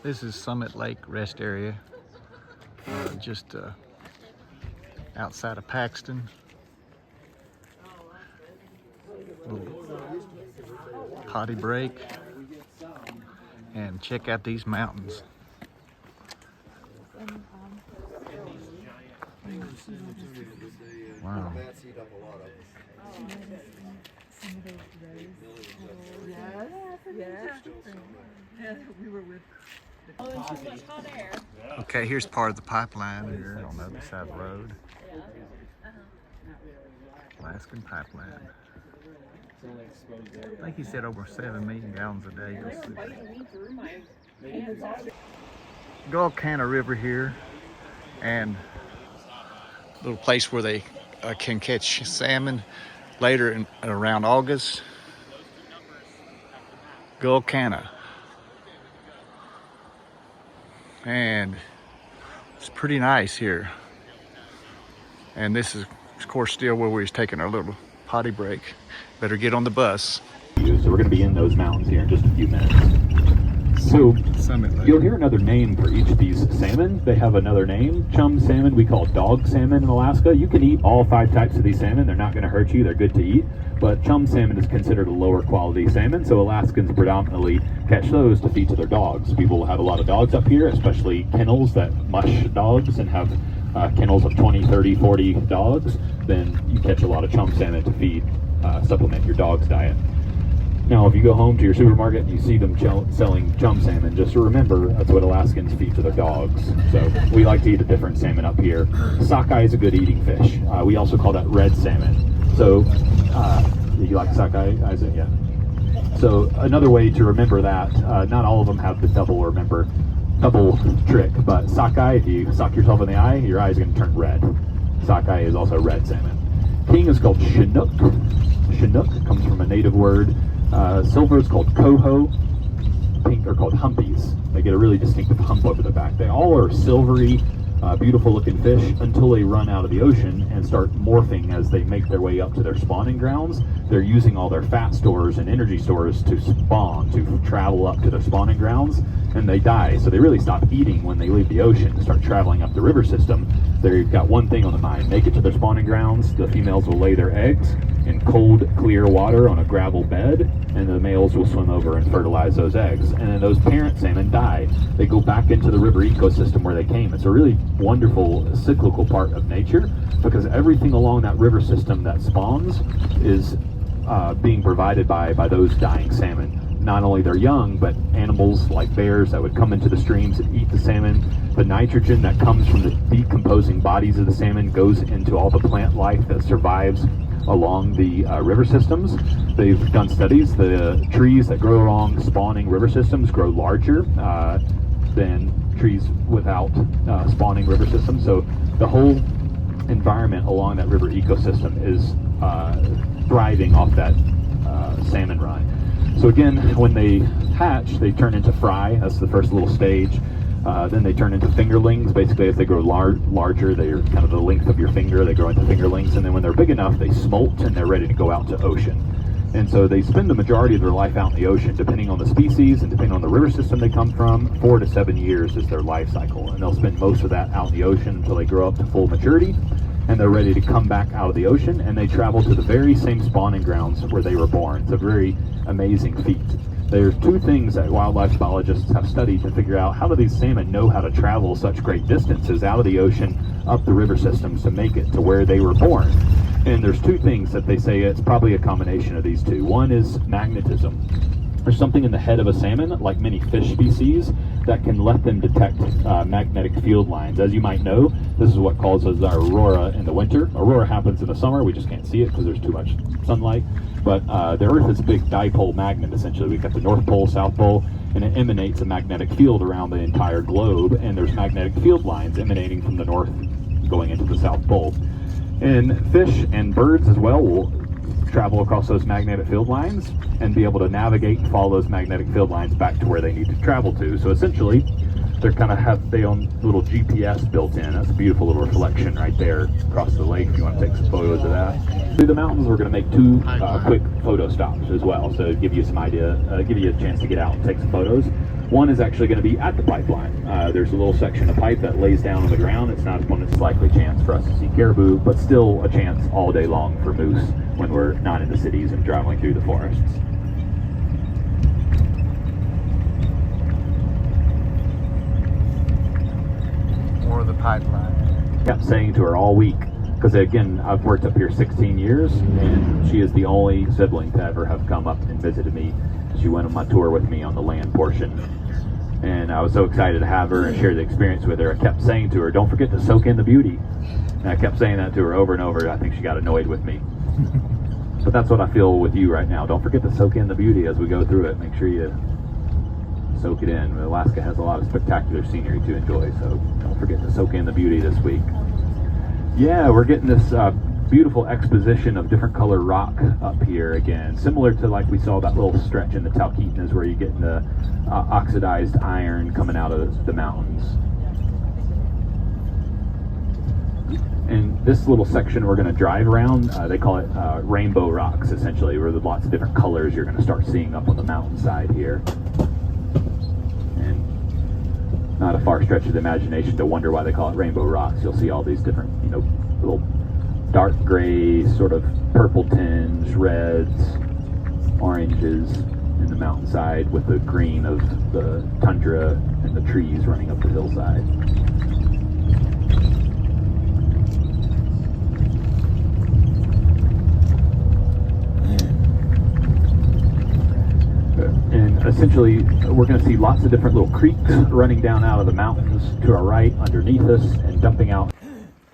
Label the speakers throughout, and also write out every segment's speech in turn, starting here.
Speaker 1: This is Summit Lake Rest Area, just outside of Paxton. Little potty break, and check out these mountains. Wow. Okay, here's part of the pipeline here on the other side of the road. Alaskan pipeline. I think he said over 7 million gallons a day. Gulcana River here, and a little place where they can catch salmon later in around August. Gulcana. And it's pretty nice here. And this is, of course, still where we was taking our little potty break. Better get on the bus.
Speaker 2: So we're going to be in those mountains here in just a few minutes. So you'll hear another name for each of these salmon. They have another name. Chum salmon, we call dog salmon in Alaska. You can eat all 5 types of these salmon. They're not going to hurt you. They're good to eat. But chum salmon is considered a lower quality salmon, so Alaskans predominantly catch those to feed to their dogs. People have a lot of dogs up here, especially kennels that mush dogs and have kennels of 20, 30, 40 dogs. Then you catch a lot of chum salmon to feed, supplement your dog's diet. Now, if you go home to your supermarket and you see them selling chum salmon, just remember that's what Alaskans feed to their dogs. So we like to eat a different salmon up here. Sockeye is a good eating fish. We also call that red salmon. So, you like sockeye, Isaac? Yeah. So another way to remember that, not all of them have the double trick, but sockeye, if you sock yourself in the eye, your eye is going to turn red. Sockeye is also red salmon. King is called Chinook. Chinook comes from a native word. Silver is called coho. Pink are called humpies. They get a really distinctive hump over the back. They all are silvery, beautiful looking fish until they run out of the ocean and start morphing as they make their way up to their spawning grounds. They're using all their fat stores and energy stores to spawn, to travel up to their spawning grounds, and they die. So they really stop eating when they leave the ocean and start traveling up the river system. They've got one thing on the mind: make it to their spawning grounds. The females will lay their eggs in cold, clear water on a gravel bed, and the males will swim over and fertilize those eggs. And then those parent salmon die. They go back into the river ecosystem where they came. It's a really wonderful cyclical part of nature, because everything along that river system that spawns is being provided by those dying salmon. Not only their young, but animals like bears that would come into the streams and eat the salmon. The nitrogen that comes from the decomposing bodies of the salmon goes into all the plant life that survives along the river systems. They've done studies. The trees that grow along spawning river systems grow larger than trees without spawning river systems. So the whole environment along that river ecosystem is thriving off that salmon run. So again, when they hatch, they turn into fry. That's the first little stage. Then they turn into fingerlings. Basically, as they grow larger, they're kind of the length of your finger. They grow into fingerlings, and then when they're big enough, they smolt and they're ready to go out to ocean. And so they spend the majority of their life out in the ocean, depending on the species and depending on the river system they come from. 4 to 7 years is their life cycle, and they'll spend most of that out in the ocean until they grow up to full maturity, and they're ready to come back out of the ocean, and they travel to the very same spawning grounds where they were born. It's a very amazing feat. There's 2 things that wildlife biologists have studied to figure out: how do these salmon know how to travel such great distances out of the ocean up the river systems to make it to where they were born? And there's 2 things that they say it's probably a combination of these 2. One is magnetism. There's something in the head of a salmon, like many fish species, that can let them detect magnetic field lines. As you might know, this is what causes our aurora in the winter. Aurora happens in the summer. We just can't see it because there's too much sunlight. But the Earth is a big dipole magnet, essentially. We've got the North Pole, South Pole, and it emanates a magnetic field around the entire globe, and there's magnetic field lines emanating from the North going into the South Pole. And fish and birds as well will travel across those magnetic field lines and be able to navigate and follow those magnetic field lines back to where they need to travel to. So essentially, They're kind of have their own little GPS built in. That's a beautiful little reflection right there across the lake. If you want to take some photos of that. Through the mountains, we're going to make two quick photo stops as well. So give you some idea, give you a chance to get out and take some photos. One is actually going to be at the pipeline. There's a little section of pipe that lays down on the ground. It's not one that's likely chance for us to see caribou, but still a chance all day long for moose when we're not in the cities and traveling through the forests.
Speaker 1: Or the pipeline.
Speaker 2: Kept saying to her all week, because again, I've worked up here 16 years, and she is the only sibling to ever have come up and visited me. She went on my tour with me on the land portion, and I was so excited to have her and share the experience with her. I kept saying to her, don't forget to soak in the beauty. And I kept saying that to her over and over. I think she got annoyed with me. But that's what I feel with you right now. Don't forget to soak in the beauty as we go through it. Make sure you soak it in. Alaska has a lot of spectacular scenery to enjoy, so don't forget to soak in the beauty this week. Yeah, we're getting this beautiful exposition of different color rock up here again, similar to like we saw that little stretch in the Talkeetnas where you get the oxidized iron coming out of the mountains. And this little section we're going to drive around, they call it rainbow rocks, essentially, where there's lots of different colors you're going to start seeing up on the mountainside here. And not a far stretch of the imagination to wonder why they call it rainbow rocks. You'll see all these different, little dark gray, sort of purple tinge, reds, oranges in the mountainside with the green of the tundra and the trees running up the hillside. And essentially, we're going to see lots of different little creeks running down out of the mountains to our right, underneath us, and dumping out.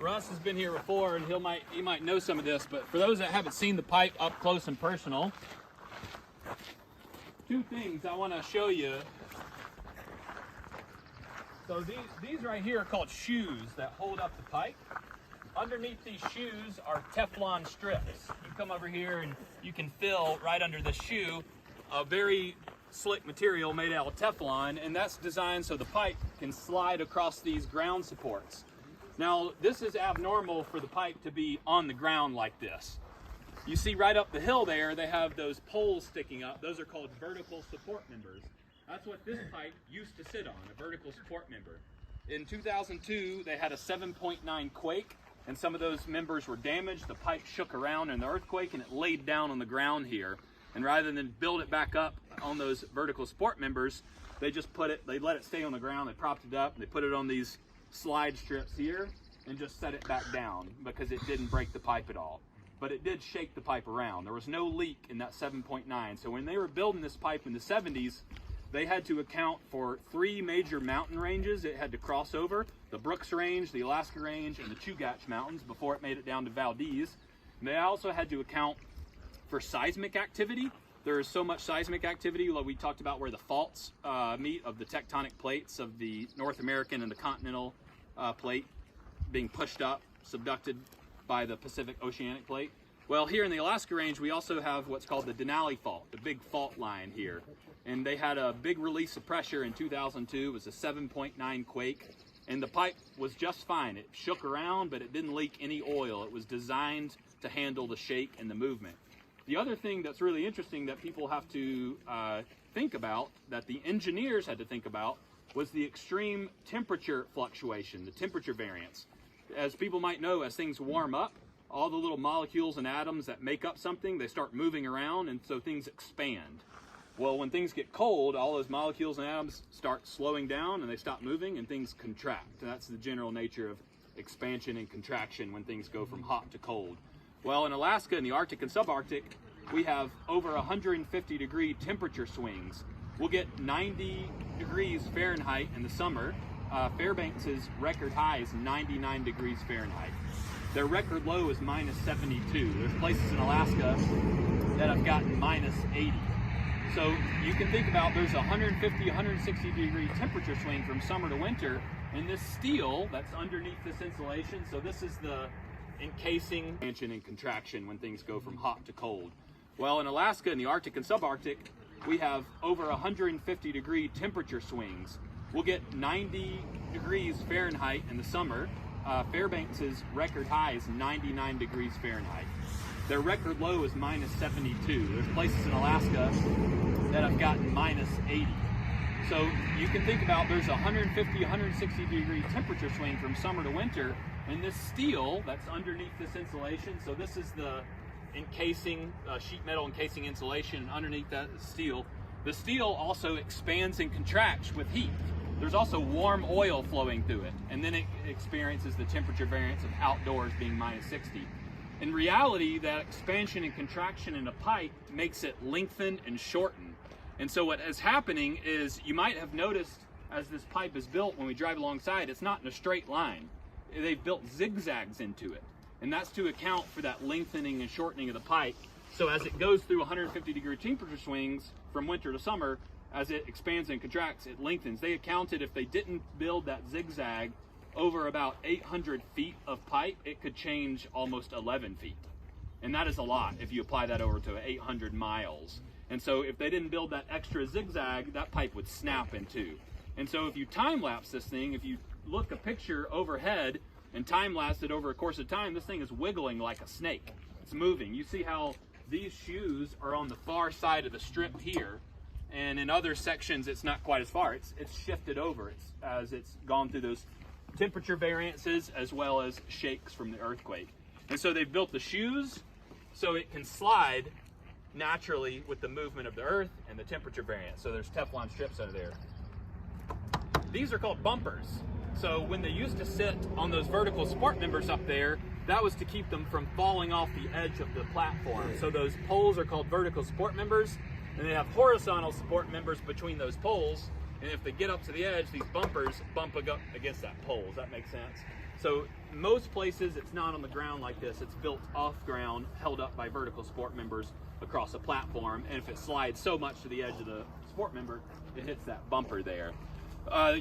Speaker 3: Russ has been here before, and he might know some of this, but for those that haven't seen the pipe up close and personal, two things I want to show you. So these right here are called shoes that hold up the pipe. Underneath these shoes are Teflon strips. You come over here and you can feel right under the shoe a very slick material made out of Teflon, and that's designed so the pipe can slide across these ground supports. Now, this is abnormal for the pipe to be on the ground like this. You see right up the hill there, they have those poles sticking up. Those are called vertical support members. That's what this pipe used to sit on, a vertical support member. In 2002, they had a 7.9 quake, and some of those members were damaged. The pipe shook around in the earthquake, and it laid down on the ground here. And rather than build it back up on those vertical support members, they just they let it stay on the ground, they propped it up, and they put it on these slide strips here and just set it back down because it didn't break the pipe at all. But it did shake the pipe around. There was no leak in that 7.9. So when they were building this pipe in the 70s, they had to account for 3 major mountain ranges it had to cross over: the Brooks Range, the Alaska Range, and the Chugach Mountains before it made it down to Valdez. And they also had to account for seismic activity. There is so much seismic activity, like we talked about, where the faults meet of the tectonic plates of the North American and the continental plate being pushed up, subducted by the Pacific Oceanic plate. Well, here in the Alaska Range, we also have what's called the Denali fault, the big fault line here. And they had a big release of pressure in 2002. It was a 7.9 quake, and the pipe was just fine. It shook around, but it didn't leak any oil. It was designed to handle the shake and the movement. The other thing that's really interesting that people have to think about, that the engineers had to think about, was the extreme temperature fluctuation, the temperature variance. As people might know, as things warm up, all the little molecules and atoms that make up something, they start moving around, and so things expand. Well, when things get cold, all those molecules and atoms start slowing down and they stop moving and things contract. And that's the general nature of expansion and contraction when things go from hot to cold. Well, in Alaska, in the Arctic and subarctic, we have over 150 degree temperature swings. We'll get 90 degrees Fahrenheit in the summer. Fairbanks's record high is 99 degrees Fahrenheit. Their record low is minus 72. There's places in Alaska that have gotten minus 80. So you can think about there's 150, 160 degree temperature swing from summer to winter, and this steel that's underneath this insulation, so this is the encasing, expansion and contraction when things go from hot to cold. Well, in Alaska, in the Arctic and subarctic, we have over 150 degree temperature swings. we'll get 90 degrees Fahrenheit in the summer. Fairbanks's record high is 99 degrees Fahrenheit. Their record low is minus 72. There's places in Alaska that have gotten minus 80. So you can think about there's 150, 160 degree temperature swing from summer to winter, and this steel that's underneath this insulation, so this is the encasing, sheet metal encasing insulation, and underneath that steel, the steel also expands and contracts with heat. There's also warm oil flowing through it, and then it experiences the temperature variance of outdoors being minus 60. In reality, that expansion and contraction in a pipe makes it lengthen and shorten. And so what is happening is, you might have noticed as this pipe is built, when we drive alongside, it's not in a straight line. They've built zigzags into it. And that's to account for that lengthening and shortening of the pipe. So as it goes through 150 degree temperature swings from winter to summer, as it expands and contracts, it lengthens. They accounted if they didn't build that zigzag over about 800 feet of pipe, it could change almost 11 feet. And that is a lot if you apply that over to 800 miles. And so if they didn't build that extra zigzag, that pipe would snap in two. And so if you time lapse this thing, if you look a picture overhead and time lapse it over a course of time, this thing is wiggling like a snake. It's moving. You see how these shoes are on the far side of the strip here, and in other sections it's not quite as far. It's shifted over as it's gone through those temperature variances as well as shakes from the earthquake. And so they've built the shoes so it can slide naturally with the movement of the earth and the temperature variance. So there's Teflon strips under there. These are called bumpers. So when they used to sit on those vertical support members up there, that was to keep them from falling off the edge of the platform. So those poles are called vertical support members, and they have horizontal support members between those poles. And if they get up to the edge, these bumpers bump up against that pole. Does that make sense? So most places it's not on the ground like this. It's built off ground, held up by vertical support members across a platform. And if it slides so much to the edge of the support member, it hits that bumper there.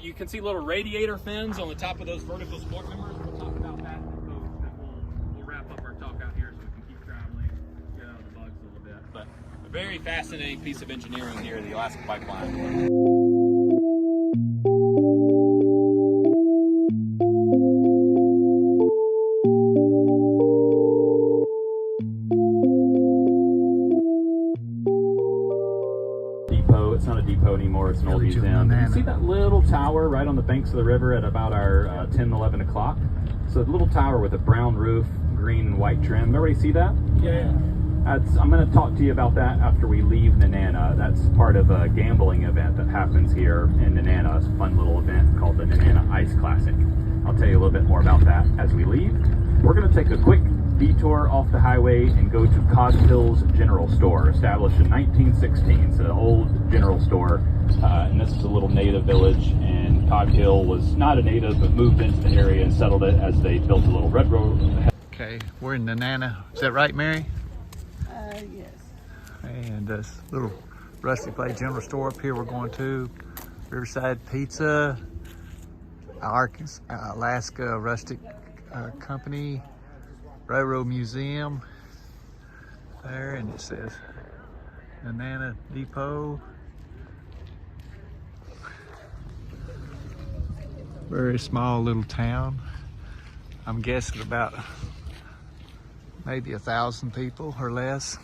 Speaker 3: You can see little radiator fins on the top of those vertical support members. We'll talk about that in the coach, and we'll wrap up our talk out here so we can keep traveling, get out of the bugs a little bit. But a very fascinating piece of engineering here, the Alaska Pipeline.
Speaker 2: It's not a depot anymore, it's an old museum. You see that little tower right on the banks of the river at about our 10, 11 o'clock? So the little tower with a brown roof, green and white trim. Everybody see that?
Speaker 3: Yeah.
Speaker 2: I'm going to talk to you about that after we leave Nenana. That's part of a gambling event that happens here in Nenana. It's a fun little event called the Nenana Ice Classic. I'll tell you a little bit more about that as we leave. We're going to take a quick detour off the highway and go to Cog Hill's General Store, established in 1916. It's an old general store, and this is a little native village, and Cog Hill was not a native but moved into the area and settled it as they built a little railroad.
Speaker 1: Okay, we're in Nenana. Is that right, Mary?
Speaker 4: Yes.
Speaker 1: And this little Rusty Plate General Store up here we're going to. Riverside Pizza, Alaska Rustic Company, Railroad Museum there, and it says Nenana Depot. Very small little town. I'm guessing about maybe 1,000 people or less.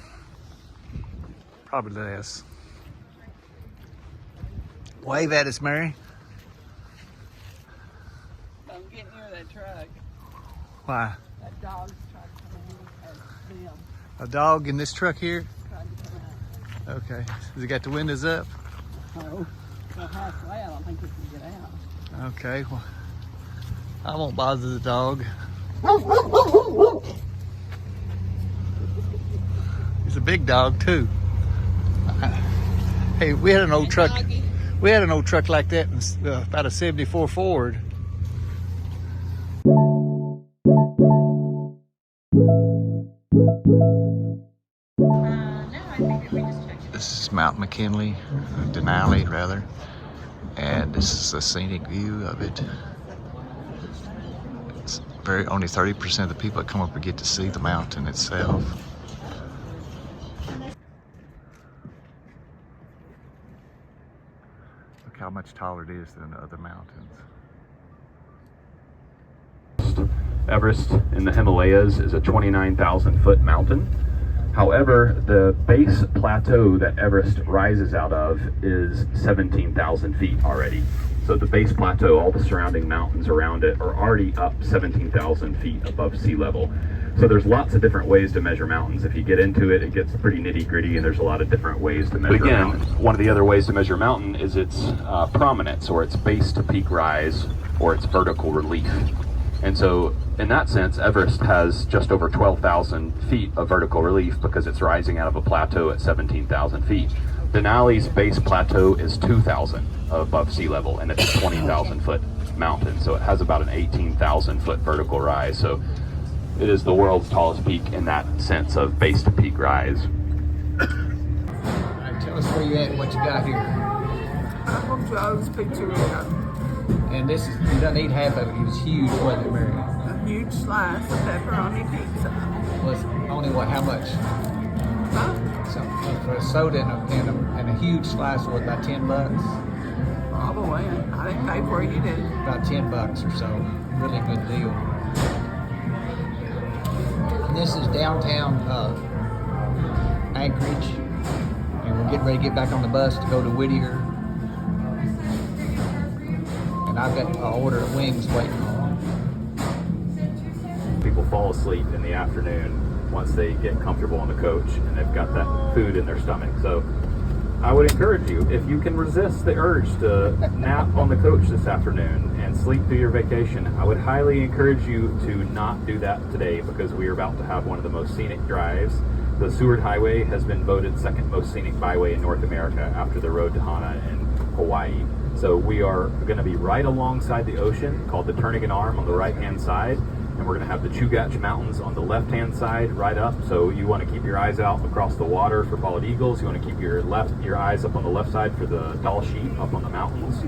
Speaker 1: Probably less. Wave at us, Mary.
Speaker 4: Don't get near that truck.
Speaker 1: Why?
Speaker 4: That dog's trying to come in at them.
Speaker 1: A dog in this truck here?
Speaker 4: Trying to come out.
Speaker 1: Okay. Has it got the windows up?
Speaker 4: No. Well, halfway, I don't think he can get out.
Speaker 1: Okay. Well, I won't bother the dog. He's a big dog too. Hey, we had an old truck.
Speaker 4: Doggy.
Speaker 1: We had an old truck like that in about a '74 Ford. This is Mount McKinley, Denali rather, and this is a scenic view of it. It's only 30% of the people that come up and get to see the mountain itself. Look how much taller it is than the other mountains.
Speaker 2: Everest in the Himalayas is a 29,000 foot mountain. However, the base plateau that Everest rises out of is 17,000 feet already. So the base plateau, all the surrounding mountains around it are already up 17,000 feet above sea level. So there's lots of different ways to measure mountains. If you get into it, it gets pretty nitty gritty, and there's a lot of different ways to measure a mountain. One of the other ways to measure a mountain is its prominence, or its base to peak rise, or its vertical relief. And so in that sense, Everest has just over 12,000 feet of vertical relief because it's rising out of a plateau at 17,000 feet. Denali's base plateau is 2,000 above sea level, and it's a 20,000 foot mountain. So it has about an 18,000 foot vertical rise. So it is the world's tallest peak in that sense of base to peak rise.
Speaker 1: All right, tell us where you at and what you got here.
Speaker 5: Apple Joe's Pizzeria.
Speaker 1: And this is, you don't eat half of it. It was huge, wasn't it, Mary?
Speaker 5: A huge slice of pepperoni pizza.
Speaker 1: Was only what? How much?
Speaker 5: Huh?
Speaker 1: So for a soda and a huge slice, what, about $10?
Speaker 5: Probably. I didn't pay for it. You did.
Speaker 1: About $10 or so. Really good deal. And this is downtown Anchorage, and we're getting ready to get back on the bus to go to Whittier. And I've got an order of wings waiting on.
Speaker 2: People fall asleep in the afternoon once they get comfortable on the coach and they've got that food in their stomach. So I would encourage you, if you can resist the urge to nap on the coach this afternoon and sleep through your vacation, I would highly encourage you to not do that today, because we are about to have one of the most scenic drives. The Seward Highway has been voted second most scenic byway in North America after the road to Hana in Hawaii. So we are going to be right alongside the ocean, called the Turnagain Arm on the right-hand side, and we're going to have the Chugach Mountains on the left-hand side right up. So you want to keep your eyes out across the water for bald eagles. You want to keep your eyes up on the left side for the Dall sheep up on the mountains.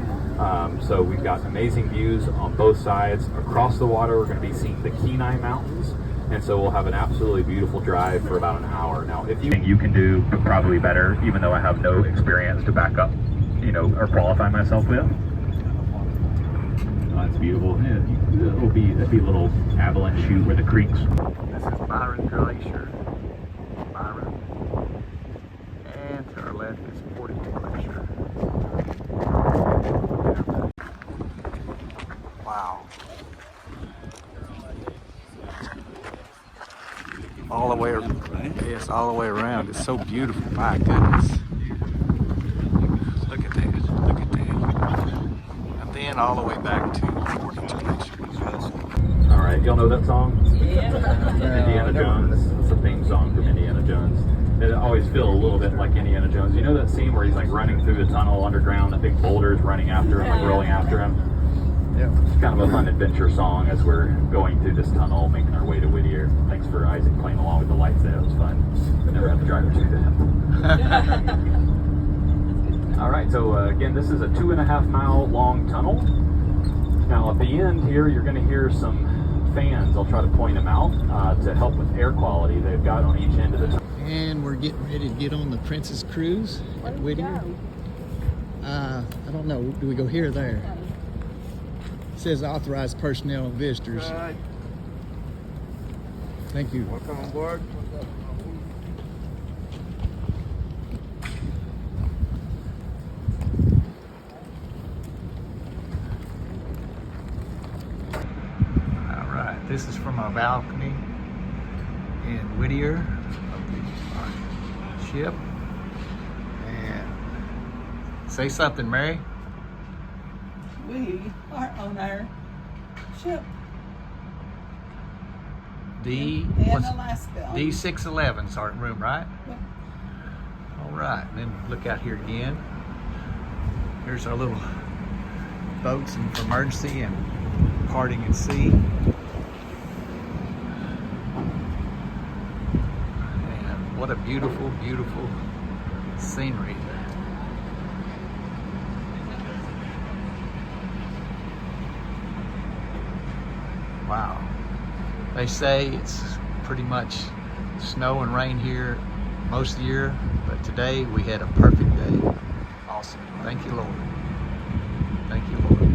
Speaker 2: So we've got amazing views on both sides. Across the water, we're going to be seeing the Kenai Mountains. And so we'll have an absolutely beautiful drive for about an hour. Now, if you think you can do probably better, even though I have no experience to back up, or qualify myself with. Oh, it's beautiful. Yeah, it'll be a little avalanche chute where the creeks.
Speaker 1: This is Byron Glacier. Byron. And to our left is Whittier Glacier. Wow. All the way around. Yes, all the way around. It's so beautiful. My goodness. Look at that. Look at that. And then all the way back to Whittier Glacier.
Speaker 2: All right, y'all know that song? Indiana Jones. It's a theme song from Indiana Jones. It always feels a little bit like Indiana Jones. You know that scene where he's like running through the tunnel underground, that big boulder's running after him, like rolling after him?
Speaker 1: Yeah.
Speaker 2: It's kind of a fun adventure song as we're going through this tunnel, making our way to Whittier. Thanks for Isaac playing along with the lights there. It was fun. I never had the driver do that. All right, so again, this is a 2.5 mile long tunnel. Now at the end here, you're going to hear some fans. I'll try to point them out to help with air quality they've got on each end of the tunnel.
Speaker 1: And we're getting ready to get on the Princess Cruise at Whittier. I don't know. Do we go here or there? It says authorized personnel and visitors.
Speaker 5: Right.
Speaker 1: Thank you.
Speaker 5: Welcome on board.
Speaker 1: All right. This is from our balcony in Whittier of the ship. And say something, Mary.
Speaker 5: We are on our ship in Alaska.
Speaker 1: D611's our room, right?
Speaker 5: Yep.
Speaker 1: All right. Then look out here again. Here's our little boats for emergency and parting at sea. And what a beautiful, beautiful scenery. Wow. They say it's pretty much snow and rain here most of the year, but today we had a perfect day. Awesome. Thank you, Lord.
Speaker 5: Thank you, Lord.